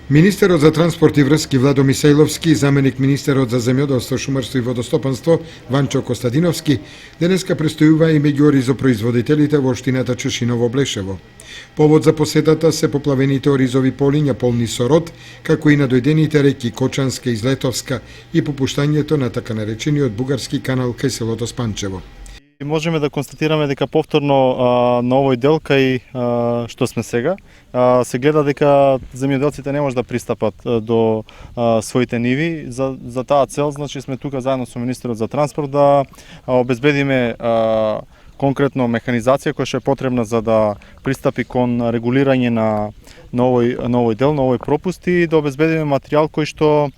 Министерот за транспорт и врски Владо Мисајловски и заменик министерот за земјоделство, шумарство и водостопанство Ванчо Костадиновски денеска престојува и меѓу оризопроизводителите во општината Чешиново Блешево. Повод за посетата се поплавените оризови полиња полни со род, како и надојдените реки Кочанска и Злетовска и попуштањето на така наречениот бугарски канал кај селото Спанчево. Можеме да констатираме дека повторно на овој дел кај што сме сега се гледа дека земјоделците не може да пристапат до своите ниви. За таа цел, значи, сме тука заедно со министерот за транспорт да обезбедиме конкретно механизација која што е потребна за да пристапи кон регулирање на овој дел, на овој пропуст и да обезбедиме материјал кој што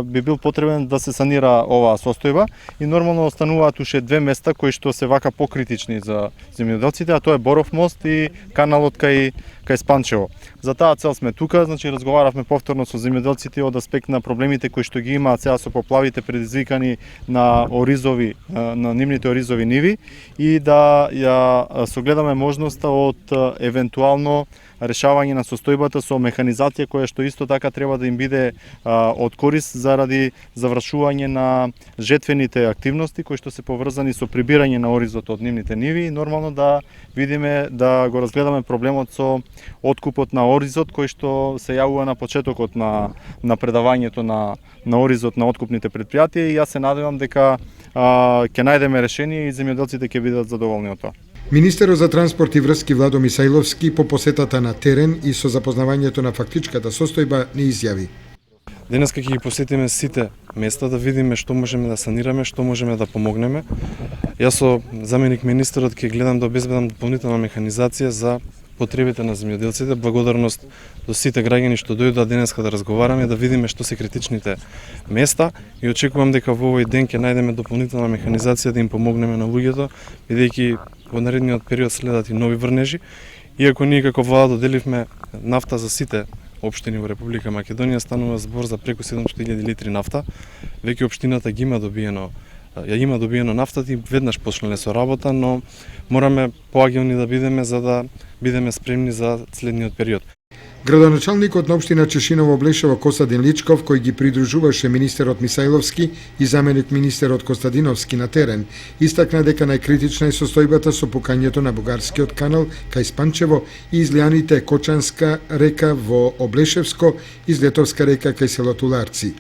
би бил потребен да се санира оваа состојба и нормално остануваат уште две места кои што се вака покритични за земјоделците, а тоа е Боров мост и каналот кај Спанчево. За таа цел сме тука, значи разговаравме повторно со земјоделците од аспект на проблемите кои што ги имаат сега со поплавите предизвикани на оризови, на нивните оризови ниви и да ја согледаме можноста од евентуално решавање на состојбата со механизација која што исто така треба да им биде од корис заради завршување на жетвените активности кои што се поврзани со прибирање на оризот од нивните ниви и нормално да видиме, да го разгледаме проблемот со откупот на оризот кој што се јавува на почетокот на предавањето на оризот на откупните претпријатија и јас се надевам дека ќе најдеме решение и земјоделците ќе бидат задоволни од тоа. Министерот за транспорт и врски Владо Мисајловски по посетата на терен и со запознавањето на фактичката состојба не изјави. Денеска ќе ги посетиме сите места да видиме што можеме да санираме, што можеме да помогнеме. Јас со заменик министерот ќе гледам да обезбедам дополнителна механизација за потребите на земјоделците. Благодарност до сите граѓани што дојдоа денеска да разговараме, да видиме што се критичните места и очекувам дека во овој ден ќе најдеме дополнителна механизација да им помогнеме на луѓето, бидејќи во наредниот период следат и нови врнежи. Иако ние како влада доделивме нафта за сите општини во Република Македонија, станува збор за преку 700.000 литри нафта. Веќе општината ги има добиено нафтата и веднаш почнале со работа, но мораме поагилни да бидеме за да бидеме спремни за следниот период. Градоначалникот на општина Чешиново Блешево Костадин Личков, кој ги придружуваше министерот Мисајловски и заменик министерот Костадиновски на терен, истакна дека најкритична е состојбата со пукањето на бугарскиот канал кај Спанчево и излијаните Кочанска река во Облешевско и Злетовска река кај селото Ларци.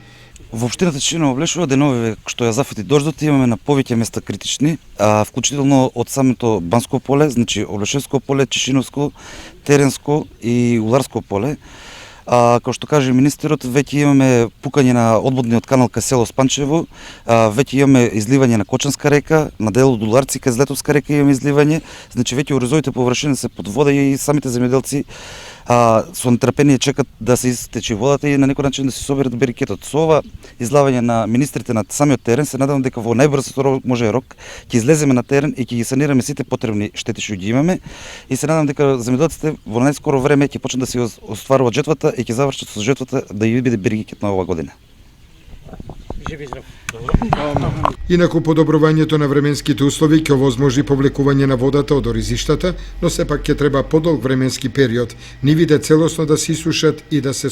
Во општината Чешиново Блешево деновиве што ја зафати дождот имаме на повеќе места критични, вклучително од самото Банско поле, значи Облешевско поле, Чешиновско, Теренско и Уларско поле. Како што каже министерот, веќе имаме пукање на одводниот канал кај село Спанчево, веќе имаме изливање на Кочанска река, на делот до Уларци кај Злетовска река имаме изливање, значи веќе оризовите површини се под вода и самите земјоделци со нетрпение чекат да се истече водата и на некој начин да се соберат берикетот. Со ова излавање на министрите на самиот терен се надевам дека во најбрз рок ќе излеземе на терен и ќе ги санираме сите потребни штети што ги имаме и се надевам дека земјоделците во најскоро време ќе почнат да се остваруваат жетвата и ќе завршат со жетвата да ја биде берикет на оваа година. Инаку подобрувањето на временските услови ќе овозможи повлекување на водата од оризиштата, но сепак ќе треба подолг временски период, нивите целосно да се исушат и да се